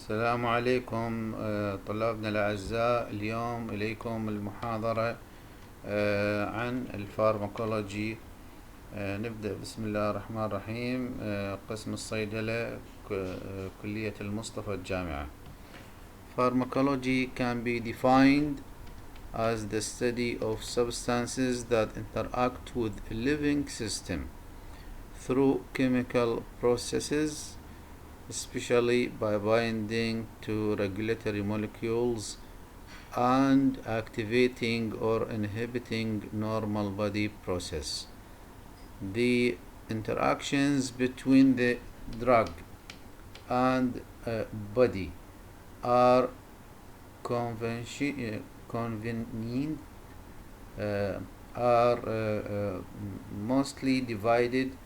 السلام عليكم طلابنا الأعزاء. اليوم إليكم المحاضرة عن الفارماكولوجي. نبدأ بسم الله الرحمن الرحيم. قسم الصيدلة، كلية المصطفى، الجامعه. Pharmacology can be defined as the study of substances that interact with a living system through chemical processes, especially by binding to regulatory molecules and activating or inhibiting normal body process. The interactions between the drug and body are convenient are mostly divided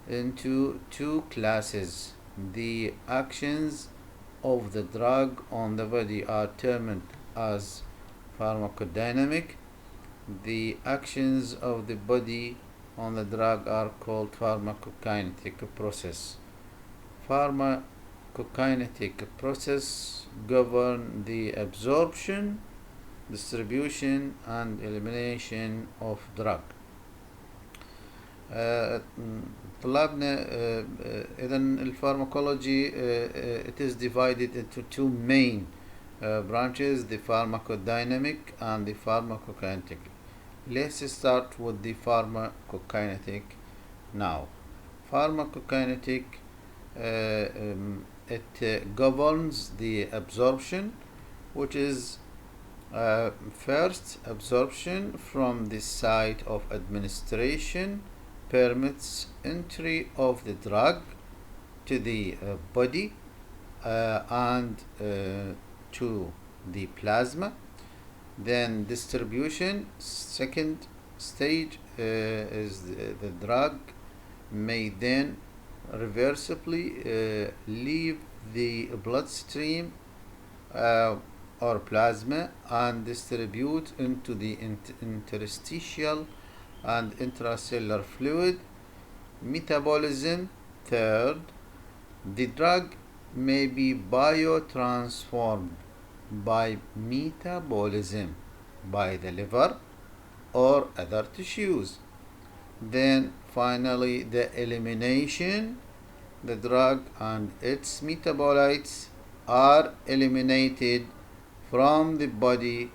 into two classes. The actions of the drug on the body are termed as pharmacodynamic. The actions of the body on the drug are called pharmacokinetic process. Pharmacokinetic process govern the absorption, distribution and elimination of drug. طلابنا إذا الفارماكولوجي it is divided into two main branches, the pharmacodynamic and the pharmacokinetic. Let's start with the pharmacokinetic now. Pharmacokinetic it governs the absorption, which is first absorption from the site of administration permits entry of the drug to the body and to the plasma. Then distribution, second stage, is the drug may then reversibly leave the bloodstream or plasma and distribute into the interstitial and intracellular fluid. Metabolism, third, the drug may be biotransformed by metabolism by the liver or other tissues. Then finally the elimination, the drug and its metabolites are eliminated from the body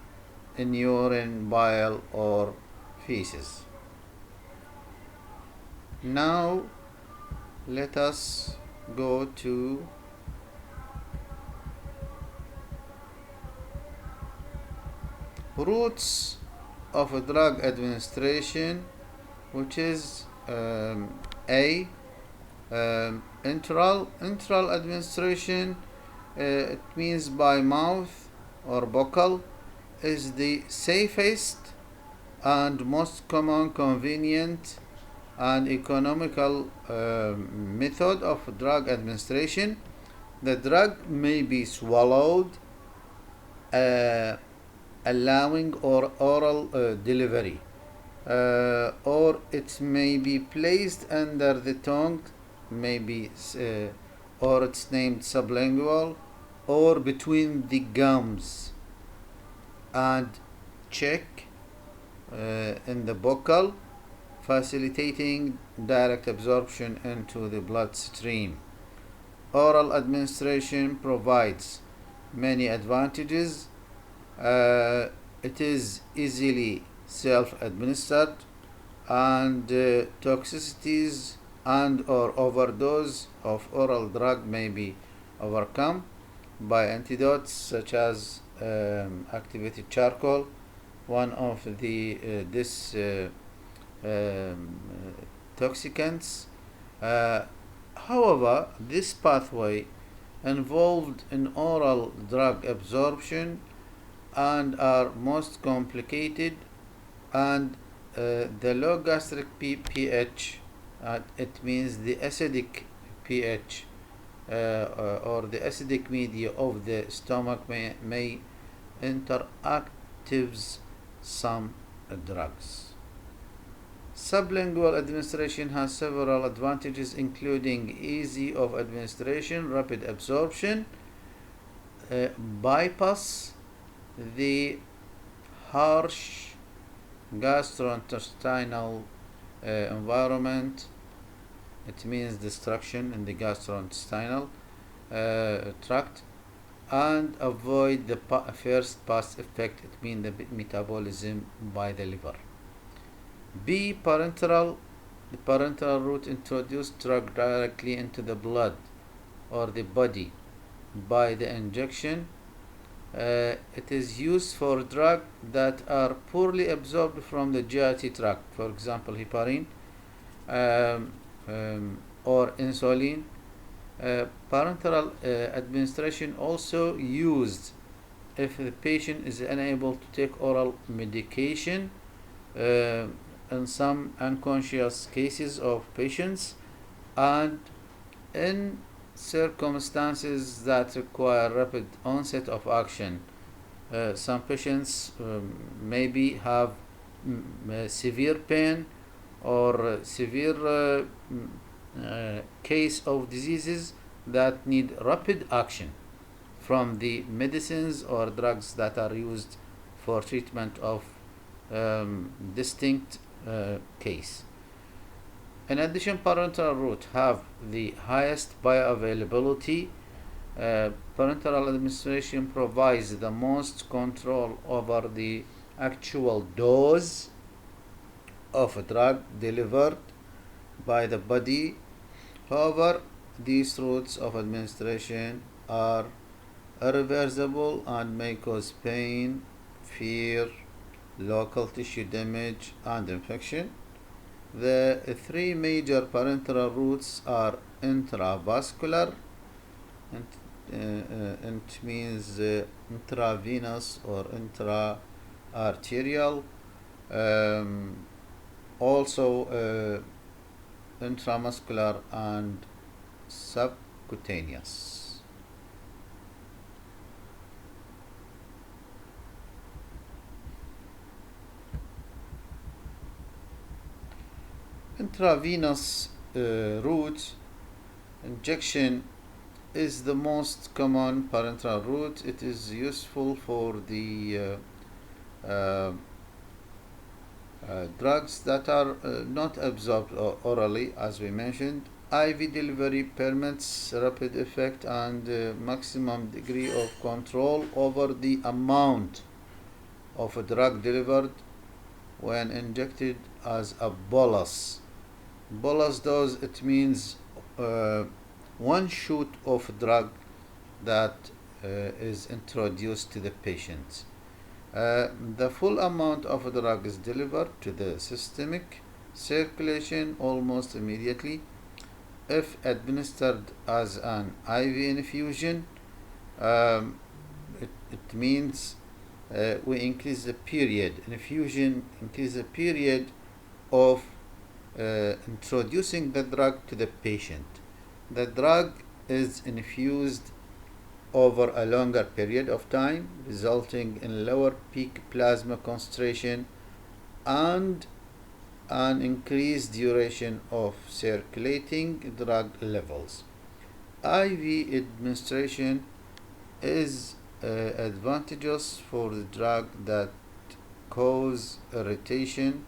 in urine, bile or feces. Now let us go to routes of a drug administration, which is A. Enteral administration, it means by mouth or buccal, is the safest and most common, convenient and economical method of drug administration. The drug may be swallowed, allowing or oral delivery, or it may be placed under the tongue, maybe or it's named sublingual, or between the gums, and check in the buccal, facilitating direct absorption into the bloodstream. Oral administration provides many advantages. It is easily self-administered, and toxicities and or overdose of oral drug may be overcome by antidotes such as activated charcoal, one of the toxicants. However, this pathway involved in oral drug absorption and are most complicated, and the low gastric pH, it means the acidic pH or the acidic media of the stomach may interactives some drugs. Sublingual administration has several advantages, including easy of administration, rapid absorption, bypass the harsh gastrointestinal environment. It means destruction in the gastrointestinal tract, and avoid the first pass effect. It means the metabolism by the liver. B. Parenteral. The parenteral route introduces drug directly into the blood or the body by the injection. It is used for drugs that are poorly absorbed from the GIT tract, for example, heparin or insulin. Parenteral administration also used if the patient is unable to take oral medication in some unconscious cases of patients, and in circumstances that require rapid onset of action. Some patients maybe have severe pain or severe case of diseases that need rapid action from the medicines or drugs that are used for treatment of distinct case. In addition, parenteral route have the highest bioavailability. Parenteral administration provides the most control over the actual dose of a drug delivered by the body. However, these routes of administration are irreversible and may cause pain, fear, local tissue damage, and infection. The three major parenteral routes are intravascular, it means intravenous or intra-arterial, also intramuscular and subcutaneous. Intravenous route injection is the most common parenteral route. It is useful for the drugs that are not absorbed orally, as we mentioned. IV delivery permits rapid effect and maximum degree of control over the amount of a drug delivered when injected as a bolus. Bolus dose, it means one shoot of drug that is introduced to the patient. The full amount of a drug is delivered to the systemic circulation almost immediately. If administered as an IV infusion, it means we increase the period. Infusion increase the period of introducing the drug to the patient. The drug is infused over a longer period of time, resulting in lower peak plasma concentration and an increased duration of circulating drug levels. IV administration is advantageous for the drug that cause irritation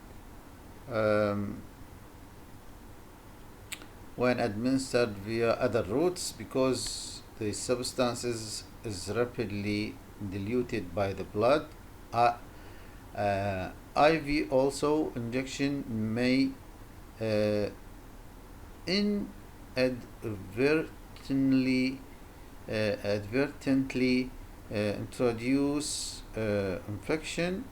when administered via other routes, because the substances is rapidly diluted by the blood. IV also injection may advertently introduce infection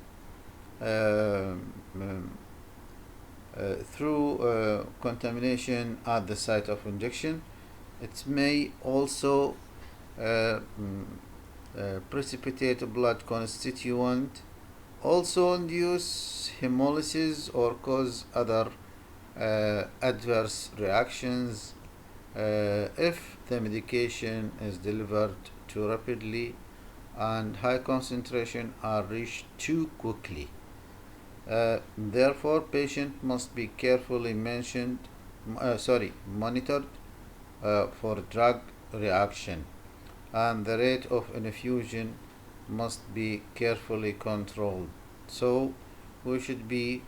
through contamination at the site of injection. It may also precipitate blood constituent, also induce hemolysis or cause other adverse reactions if the medication is delivered too rapidly and high concentration are reached too quickly. Therefore, patient must be carefully monitored for drug reaction. and the rate of infusion must be carefully controlled. So we should be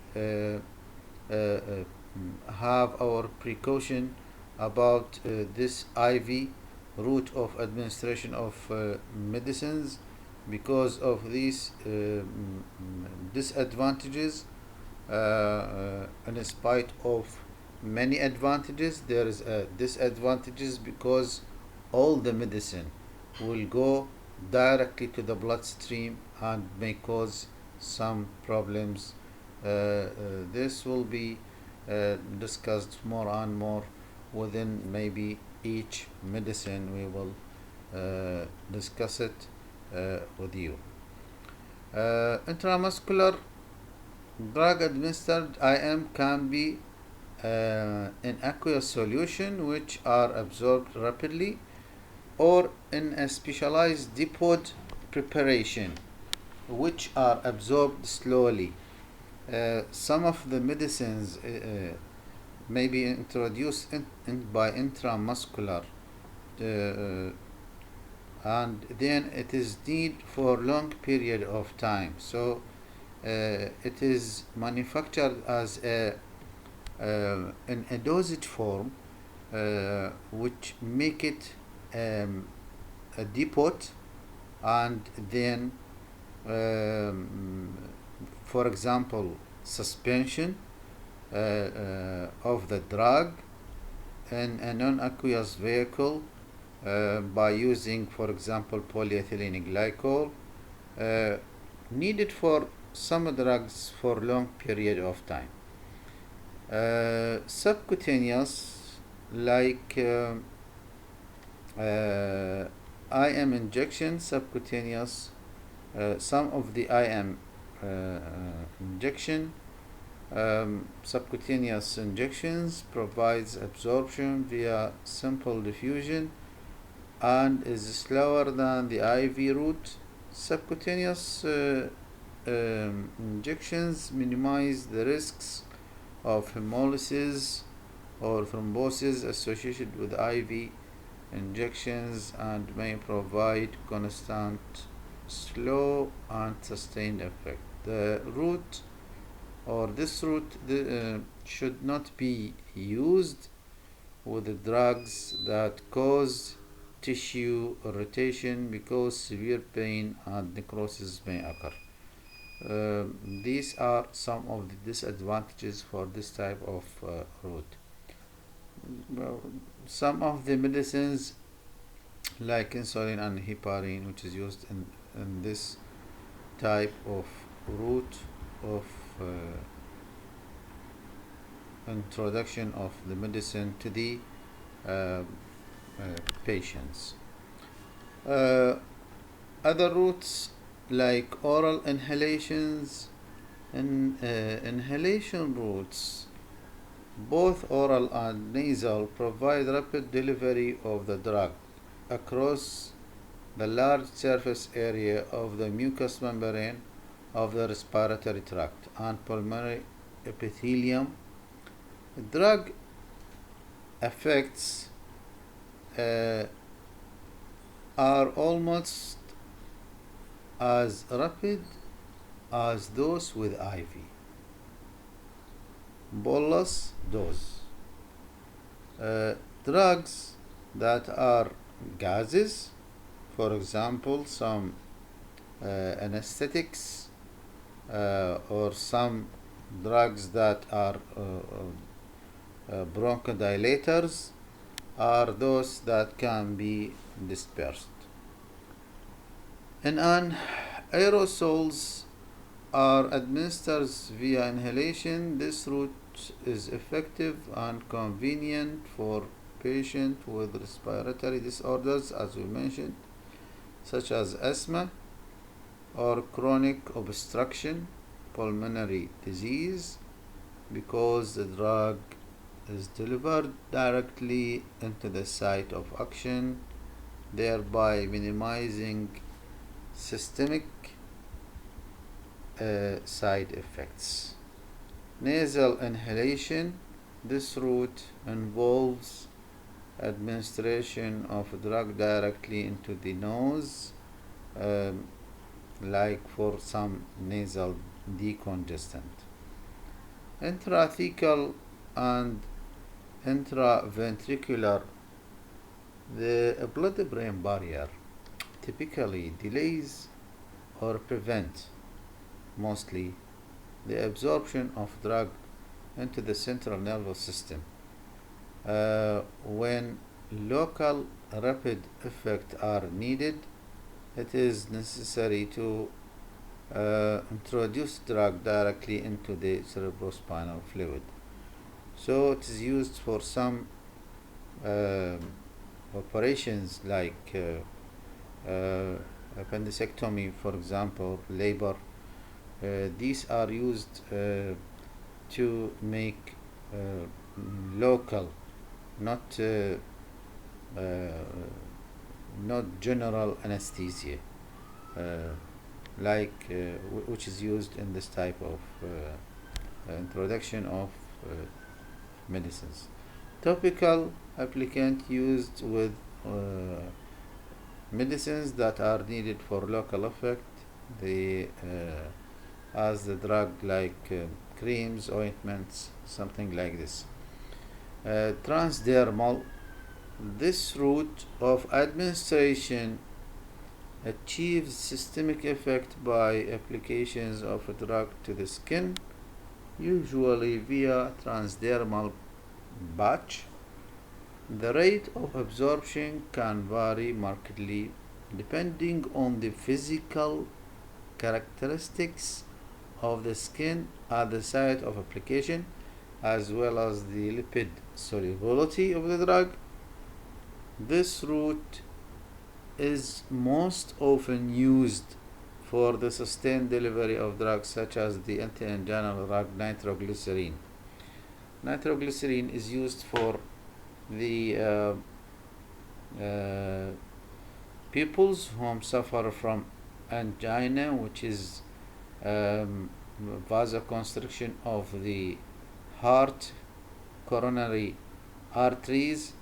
have our precaution about this IV route of administration of medicines because of these disadvantages. In spite of many advantages, there is a disadvantages because all the medicine will go directly to the bloodstream and may cause some problems. This will be discussed more and more within maybe each medicine. We will discuss it with you. Intramuscular drug administered IM can be in aqueous solution which are absorbed rapidly or in a specialized depot preparation which are absorbed slowly. Some of the medicines may be introduced by intramuscular and then it is need for long period of time. So it is manufactured as in a dosage form which make it a depot and then for example suspension of the drug in a non-aqueous vehicle by using for example polyethylene glycol needed for some drugs for long period of time. Subcutaneous like IM injection subcutaneous some of the IM injection subcutaneous injections provides absorption via simple diffusion and is slower than the IV route. Subcutaneous injections minimize the risks of hemolysis or thrombosis associated with IV injections and may provide constant, slow and sustained effect. The route or this route should not be used with the drugs that cause tissue irritation because severe pain and necrosis may occur. These are some of the disadvantages for this type of route. Well, some of the medicines like insulin and heparin which is used in this type of route of introduction of the medicine to the patients. Other routes like oral inhalations and inhalation routes, both oral and nasal, provide rapid delivery of the drug across the large surface area of the mucous membrane of the respiratory tract and pulmonary epithelium. The drug effects are almost as rapid as those with IV. Bolus dose. Drugs that are gases, for example, some anesthetics or some drugs that are bronchodilators, are those that can be dispersed. And aerosols are administered via inhalation. This route is effective and convenient for patients with respiratory disorders, as we mentioned, such as asthma or chronic obstruction pulmonary disease, because the drug is delivered directly into the site of action, thereby minimizing systemic side effects. Nasal inhalation. This route involves administration of drug directly into the nose, um, like for some nasal decongestant. Intrathecal and intraventricular, the blood-brain barrier typically delays or prevent mostly the absorption of drug into the central nervous system. When local rapid effects are needed, it is necessary to introduce drug directly into the cerebrospinal fluid. So it is used for some uh, operations like appendectomy, for example, labor. These are used to make local, not not general anesthesia, which is used in this type of introduction of medicines. Topical applicant used with medicines that are needed for local effect. They as the drug like creams, ointments, something like this. Transdermal. This route of administration achieves systemic effect by applications of a drug to the skin, usually via transdermal patch. The rate of absorption can vary markedly depending on the physical characteristics of the skin at the site of application, as well as the lipid solubility of the drug. This route is most often used for the sustained delivery of drugs such as the anti-anginal drug nitroglycerin. Nitroglycerin is used for the peoples who suffer from angina, which is vasoconstriction of the heart coronary arteries,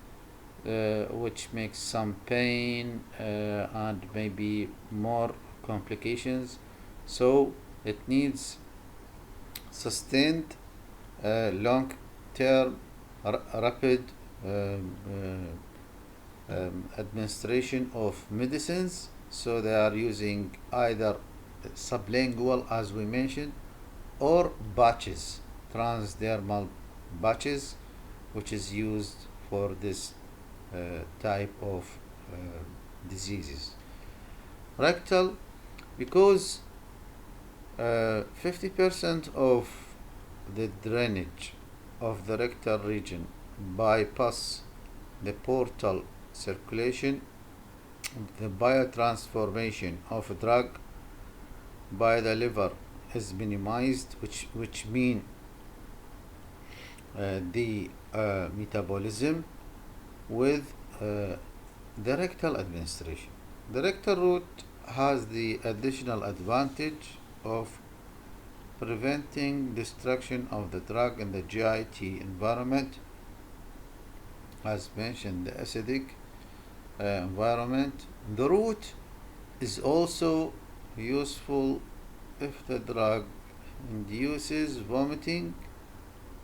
which makes some pain and maybe more complications. So it needs sustained long term rapid administration of medicines. So they are using either sublingual, as we mentioned, or batches, transdermal batches, which is used for this type of diseases. Rectal, because 50% of the drainage of the rectal region bypass the portal circulation, the biotransformation of a drug by the liver is minimized, which mean the metabolism with the rectal administration. The rectal route has the additional advantage of preventing destruction of the drug in the GIT environment, as mentioned, the acidic environment. The route is also useful if the drug induces vomiting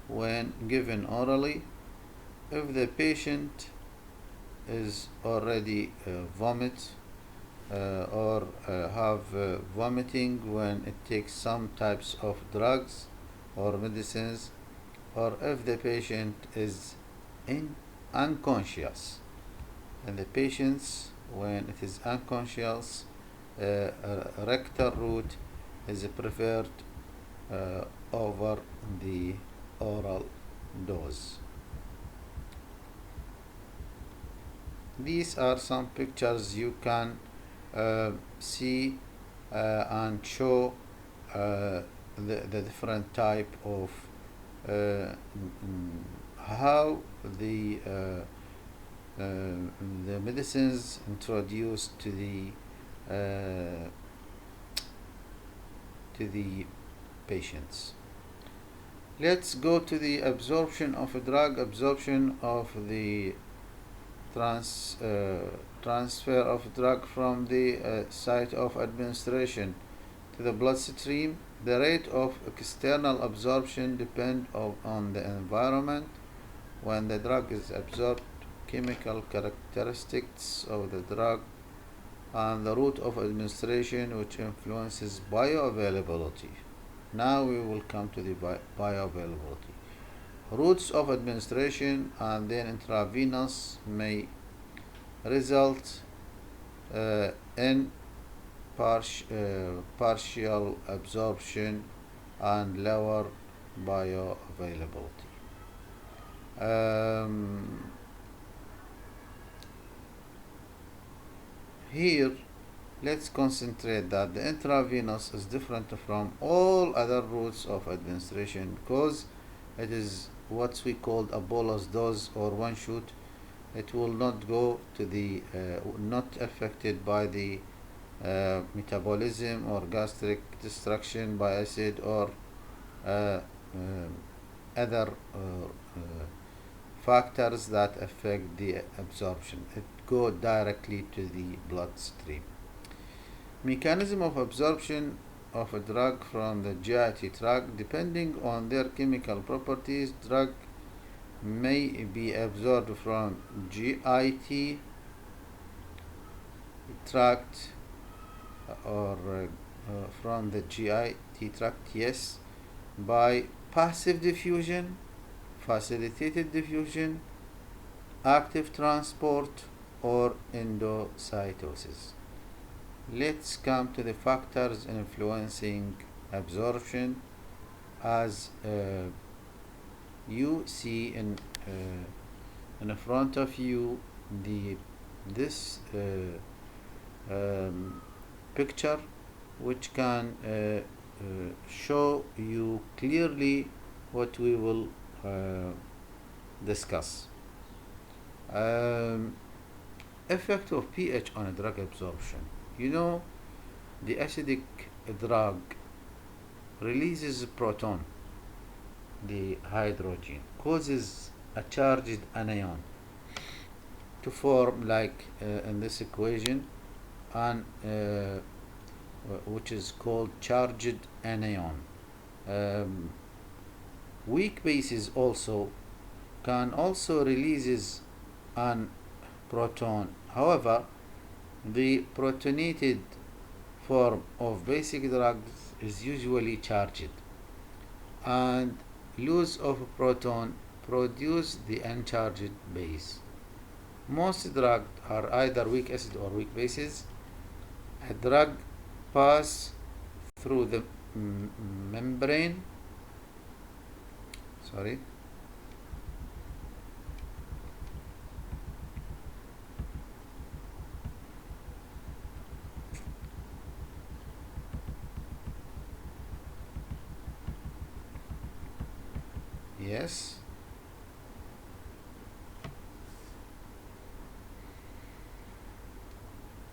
when given orally, if the patient is already vomit or have vomiting when it takes some types of drugs or medicines, or if the patient is unconscious. And the patients, when it is unconscious, rectal route is preferred over the oral dose. These are some pictures you can see and show the different type of how the medicines introduced to the patients. Let's go to the absorption of a drug. Absorption of the trans, transfer of drug from the site of administration to the bloodstream. The rate of external absorption depends on the environment. When the drug is absorbed, chemical characteristics of the drug and the route of administration, which influences bioavailability. Now we will come to the bioavailability. Routes of administration and then intravenous may result in partial absorption and lower bioavailability. Here, let's concentrate that the intravenous is different from all other routes of administration because it is what we call a bolus dose or one shoot. It will not go to the not affected by the metabolism or gastric destruction by acid or other factors that affect the absorption. It go directly to the bloodstream. Mechanism of absorption of a drug from the GIT tract. Depending on their chemical properties, drug may be absorbed from GIT tract or from the GIT tract, yes, by passive diffusion, facilitated diffusion, active transport, or endocytosis. Let's come to the factors influencing absorption. As you see in front of you this picture, which can show you clearly what we will discuss. Effect of pH on a drug absorption. You know, the acidic drug releases proton, the hydrogen, causes a charged anion to form like in this equation, and which is called charged anion. Weak bases also can also releases an proton. However, the protonated form of basic drugs is usually charged, and loss of proton produce the uncharged base. Most drugs are either weak acid or weak bases. A drug pass through the membrane. Sorry. Yes.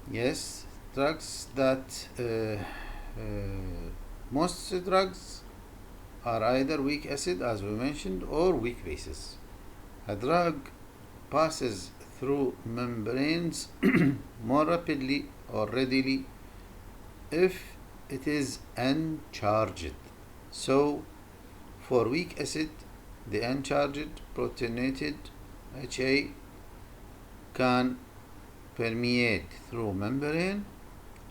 Yes, drugs that most drugs are either weak acid, as we mentioned, or weak bases. A drug passes through membranes more rapidly or readily if it is uncharged. So, for weak acid, the uncharged protonated HA can permeate through membrane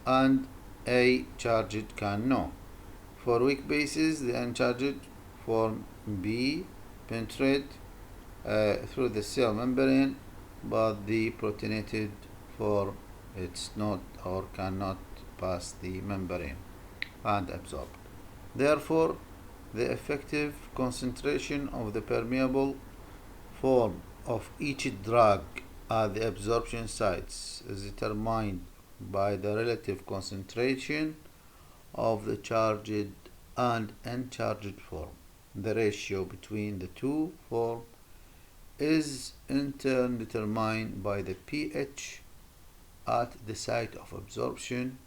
and A charged can no. For weak bases, the uncharged form B penetrate through the cell membrane, but the protonated form it's not or cannot pass the membrane and absorb. Therefore, the effective concentration of the permeable form of each drug at the absorption sites is determined by the relative concentration of the charged and uncharged form. The ratio between the two forms is in turn determined by the pH at the site of absorption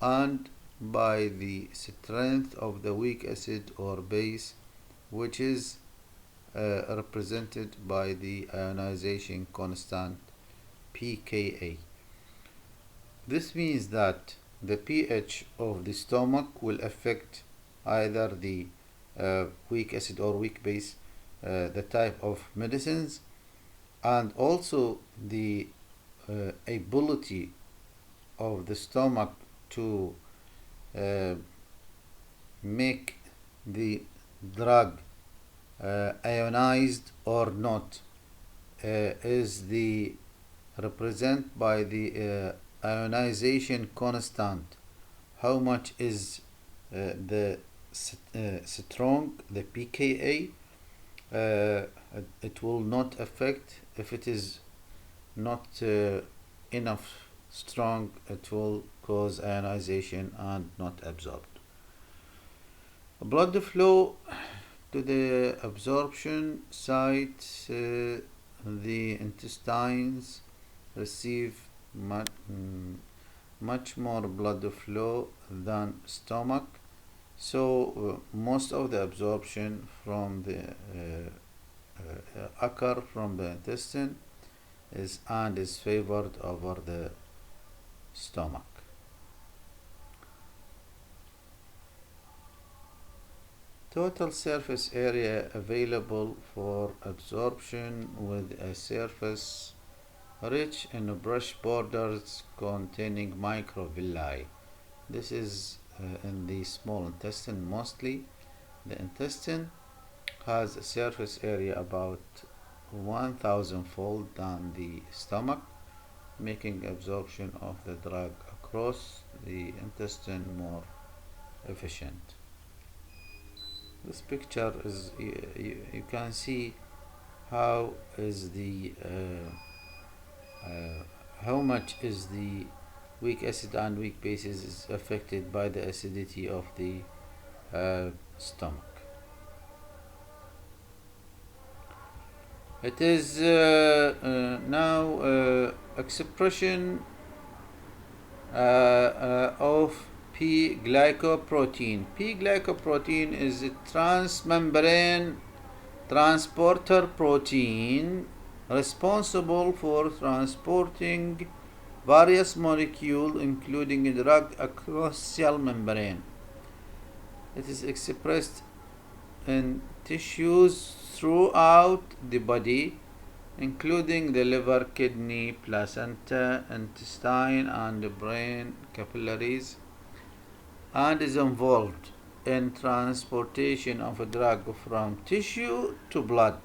and by the strength of the weak acid or base, which is represented by the ionization constant pKa. This means that the pH of the stomach will affect either the weak acid or weak base, the type of medicines, and also the ability of the stomach to make the drug ionized or not is the represent by the ionization constant. How much is the strong, the pKa? It will not affect. If it is not enough strong, it will cause ionization and not absorbed. Blood flow to the absorption site, the intestines receive much more blood flow than stomach, so most of the absorption from the occur from the intestine is favored over the stomach. Total surface area available for absorption with a surface rich in brush borders containing microvilli. This is in the small intestine mostly. The intestine has a surface area about 1000-fold than the stomach, making absorption of the drug across the intestine more efficient. This picture is you can see how is the how much is the weak acid and weak bases is affected by the acidity of the stomach. It is now expression of P-glycoprotein. P-glycoprotein is a transmembrane transporter protein responsible for transporting various molecules, including a drug, across cell membrane. It is expressed in tissues throughout the body, including the liver, kidney, placenta, intestine, and brain capillaries, and is involved in transportation of a drug from tissue to blood.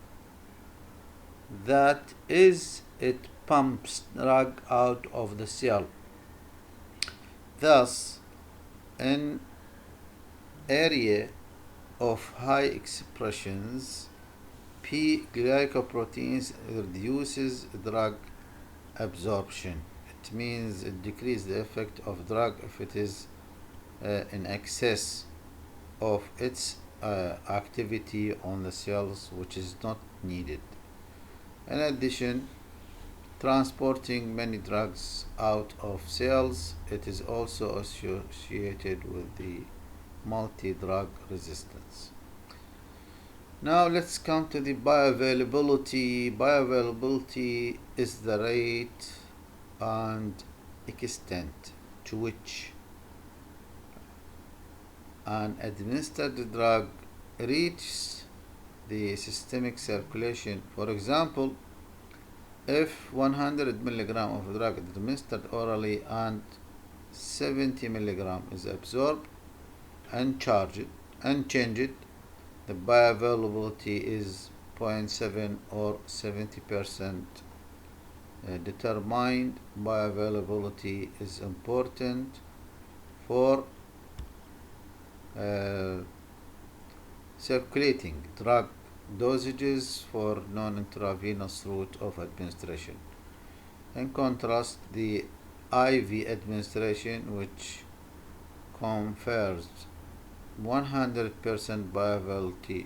That is, it pumps drug out of the cell. Thus, in area of high expressions, P-glycoproteins reduces drug absorption. It means it decreases the effect of drug if it is in excess of its activity on the cells, which is not needed. In addition, transporting many drugs out of cells, it is also associated with the multi-drug resistance. Now let's come to the bioavailability. Bioavailability is the rate and extent to which an administered drug reaches the systemic circulation. For example, if 100 milligram of drug is administered orally and 70 milligram is absorbed and changed, the bioavailability is 0.7 or 70%. Determined bioavailability is important for circulating drug dosages for non-intravenous route of administration. In contrast, the IV administration, which confers 100% bioavailability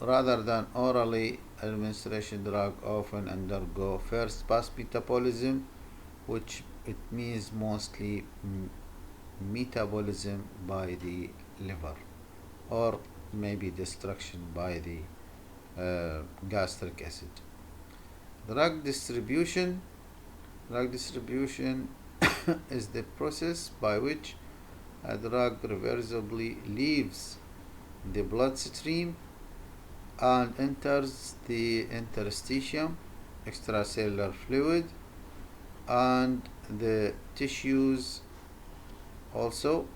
rather than orally administration, drug often undergo first pass metabolism, which it means mostly metabolism by the liver, or maybe destruction by the gastric acid. Drug distribution. Drug distribution is the process by which a drug reversibly leaves the bloodstream and enters the interstitium, extracellular fluid, and the tissues also.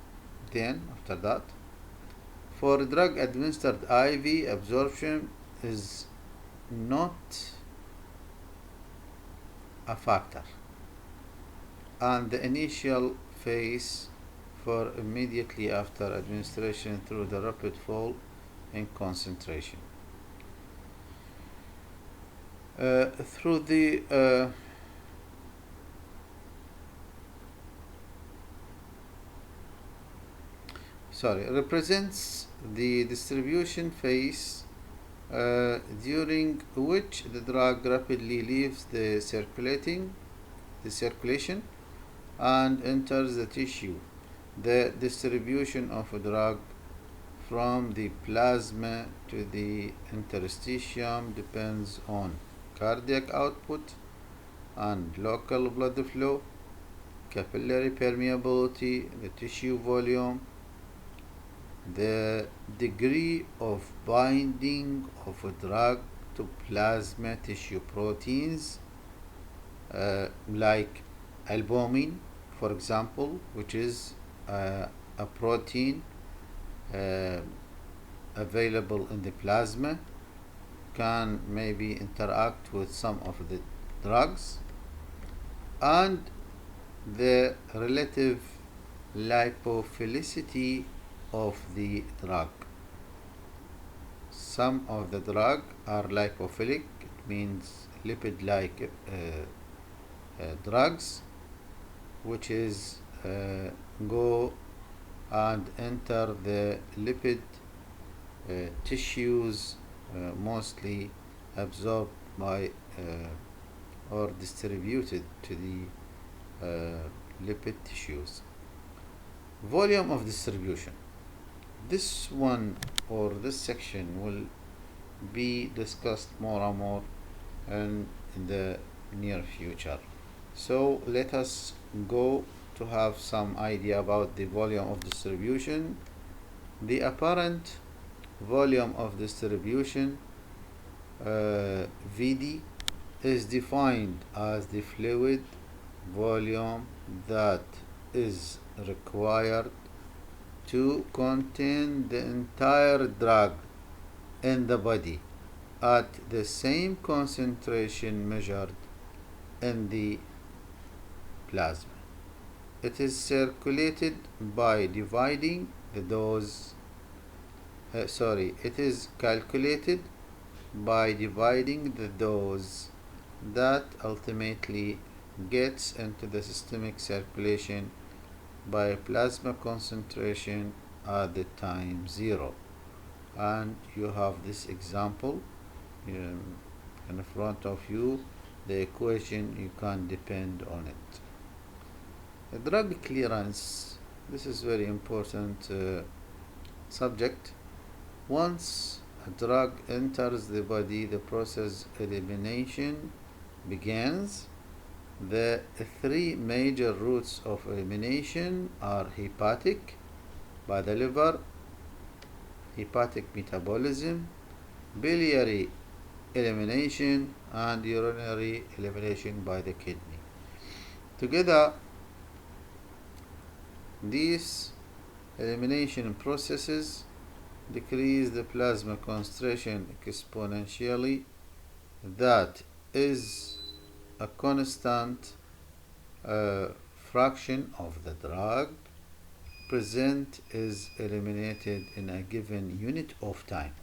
Then after that, for drug administered IV, absorption is not a factor, and the initial phase for immediately after administration through the rapid fall in concentration. Through the represents the distribution phase during which the drug rapidly leaves the circulation and enters the tissue. The distribution of a drug from the plasma to the interstitium depends on cardiac output and local blood flow, capillary permeability, the tissue volume, the degree of binding of a drug to plasma tissue proteins like albumin, for example, which is a protein available in the plasma, can maybe interact with some of the drugs, and the relative lipophilicity of the drug. Some of the drug are lipophilic, it means lipid-like drugs, which is go and enter the lipid tissues, mostly absorbed by or distributed to the lipid tissues. Volume of distribution. This one or this section will be discussed more and more in the near future. So let us go to have some idea about the volume of distribution. The apparent volume of distribution, VD, is defined as the fluid volume that is required to contain the entire drug in the body at the same concentration measured in the plasma. It is circulated by dividing the dose. It is calculated by dividing the dose that ultimately gets into the systemic circulation by plasma concentration at the time 0. And you have this example in front of you, the equation, you can depend on it. The drug clearance, this is very important subject. Once a drug enters the body, the process elimination begins. The three major routes of elimination are hepatic, by the liver, hepatic metabolism, biliary elimination, and urinary elimination by the kidney. Together, these elimination processes decrease the plasma concentration exponentially. That is a constant fraction of the drug present is eliminated in a given unit of time.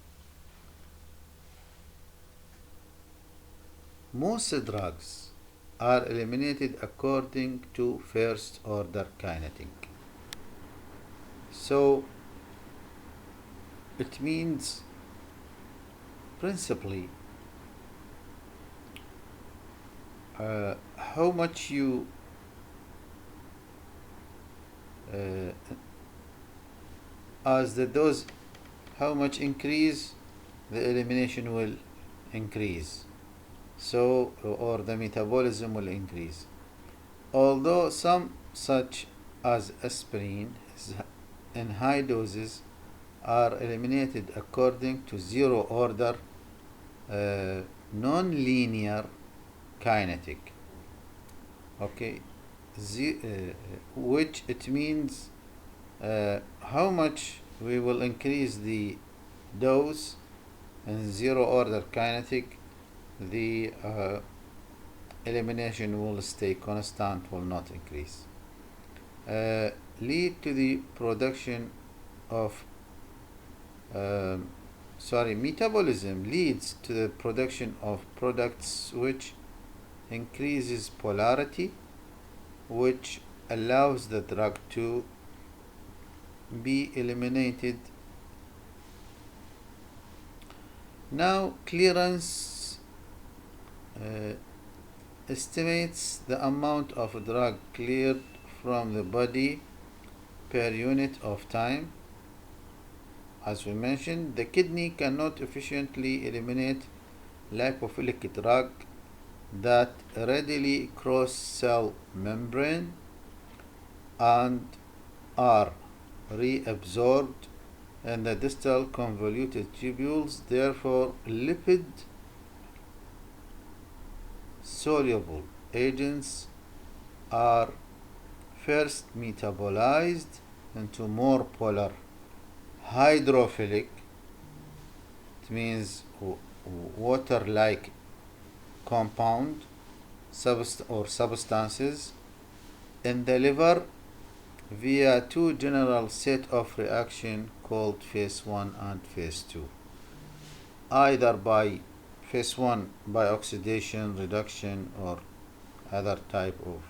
Most drugs are eliminated according to first order kinetic. So it means principally how much you as the dose, how much increase, the elimination will increase. so or the metabolism will increase. Although some, such as aspirin, in high doses are eliminated according to zero order non-linear kinetic. Okay, which it means how much we will increase the dose in zero order kinetic, the elimination will stay constant, will not increase. Lead to the production of metabolism leads to the production of products which increases polarity, which allows the drug to be eliminated. Now, clearance estimates the amount of drug cleared from the body per unit of time. As we mentioned, the kidney cannot efficiently eliminate lipophilic drug that readily cross cell membrane and are reabsorbed in the distal convoluted tubules. Therefore, lipid soluble agents are first metabolized into more polar hydrophilic, it means water-like compound or substances in the liver via two general set of reaction called phase 1 and phase 2, either by phase 1 by oxidation, reduction, or other type of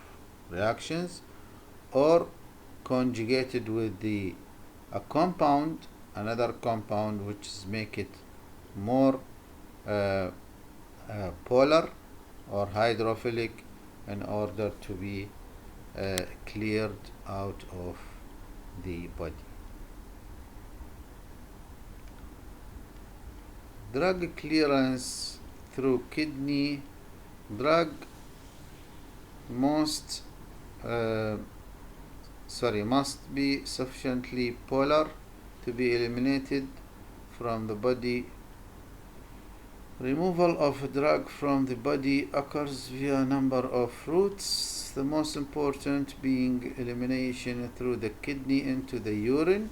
reactions, or conjugated with a compound, another compound which is make it more polar or hydrophilic in order to be cleared out of the body. Drug clearance through kidney. Drug must be sufficiently polar to be eliminated from the body. Removal of a drug from the body occurs via a number of routes, the most important being elimination through the kidney into the urine.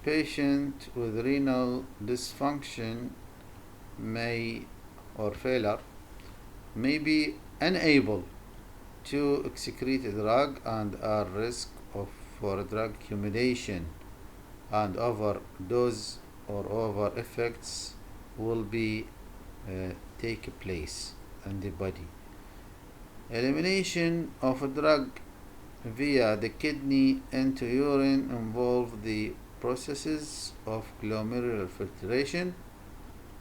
Patient with renal dysfunction or failure may be unable to excrete a drug and are risk for drug accumulation, and overdose or over effects will be take place in the body. Elimination of a drug via the kidney into urine involve the processes of glomerular filtration,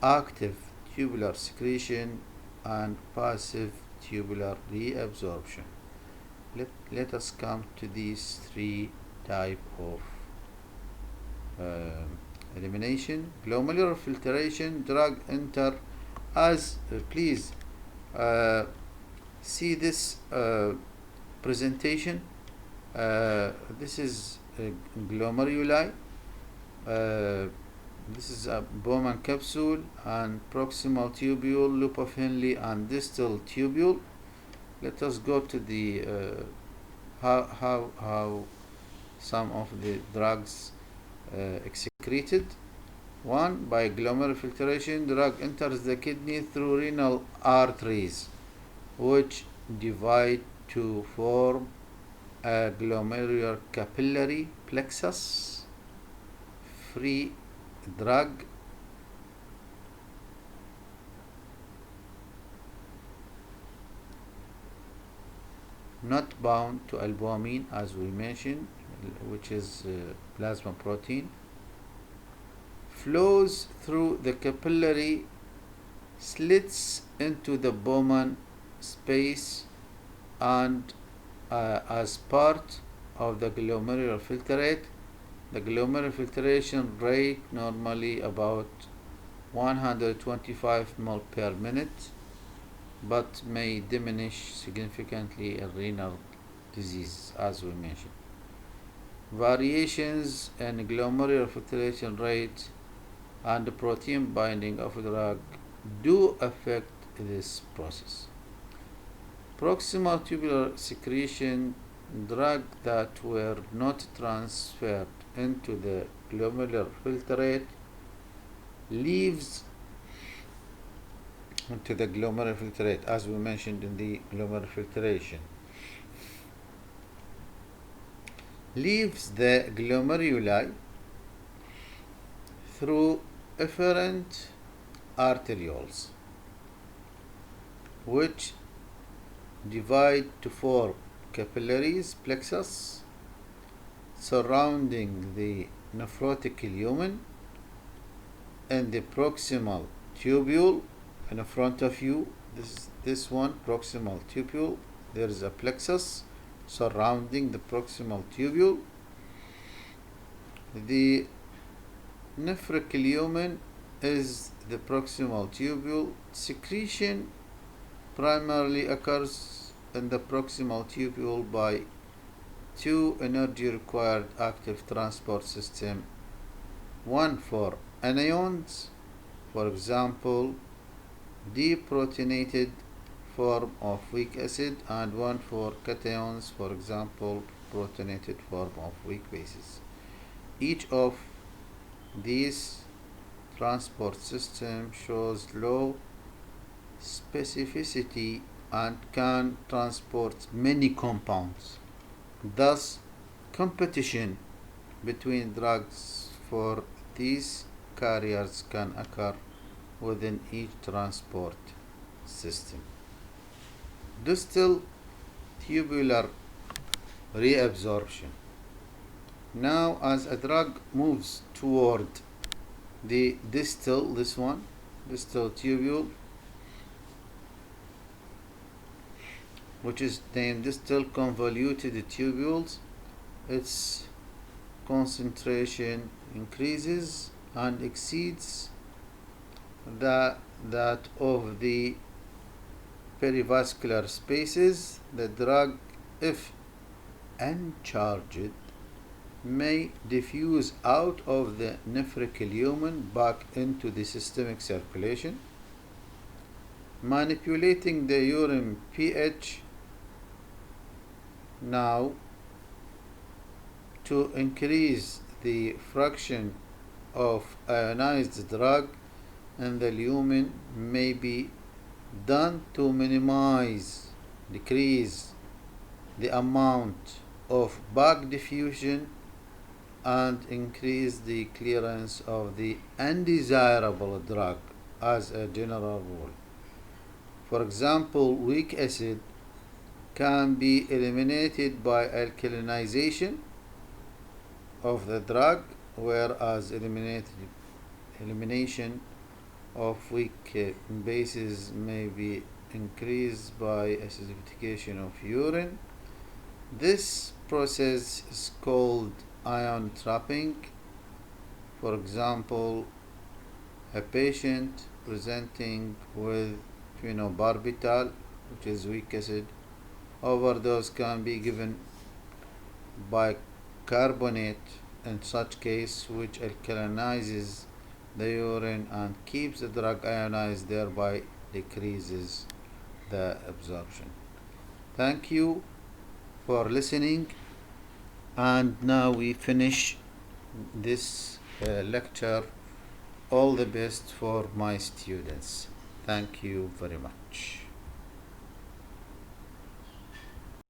active tubular secretion, and passive tubular reabsorption. Let us come to these three type of elimination. Glomerular filtration, drug enter as please see this presentation. This is glomeruli. This is a Bowman capsule and proximal tubule, loop of Henle, and distal tubule. Let us go to the how some of the drugs excreted. One, by glomerular filtration, drug enters the kidney through renal arteries, which divide to form a glomerular capillary plexus. Free drug not bound to albumin, as we mentioned, which is plasma protein, flows through the capillary slits into the Bowman space, and as part of the glomerular filtrate. The glomerular filtration rate normally about 125 ml per minute, but may diminish significantly in renal disease, as we mentioned. Variations in glomerular filtration rate and protein binding of drug do affect this process. Proximal tubular secretion, drugs that were not transferred into the glomerular filtrate leaves into the glomerular filtrate, as we mentioned in the glomerular filtration, leaves the glomeruli through efferent arterioles, which divide to form capillaries plexus surrounding the nephrotic lumen and the proximal tubule in front of you. This one, proximal tubule. There is a plexus surrounding the proximal tubule. The nephric lumen is the proximal tubule. Secretion primarily occurs in the proximal tubule by two energy required active transport system, one for anions, for example deprotonated form of weak acid, and one for cations, for example protonated form of weak bases. Each of these transport systems shows low specificity and can transport many compounds. Thus, competition between drugs for these carriers can occur within each transport system. Distal tubular reabsorption. Now, as a drug moves toward the distal, distal tubule, which is named distal convoluted tubules, its concentration increases and exceeds that of the perivascular spaces. The drug, if uncharged, may diffuse out of the nephric lumen back into the systemic circulation, manipulating the urine pH now to increase the fraction of ionized drug in the lumen may be done to decrease the amount of back diffusion and increase the clearance of the undesirable drug as a general rule. For example, weak acid can be eliminated by alkalinization of the drug, whereas elimination of weak bases may be increased by acidification of urine. This process is called ion trapping. For example, a patient presenting with phenobarbital, which is weak acid, overdose can be given bicarbonate in such case, which alkalinizes the urine and keeps the drug ionized, thereby decreases the absorption. Thank you for listening, and now we finish this lecture. All the best for my students. Thank you very much.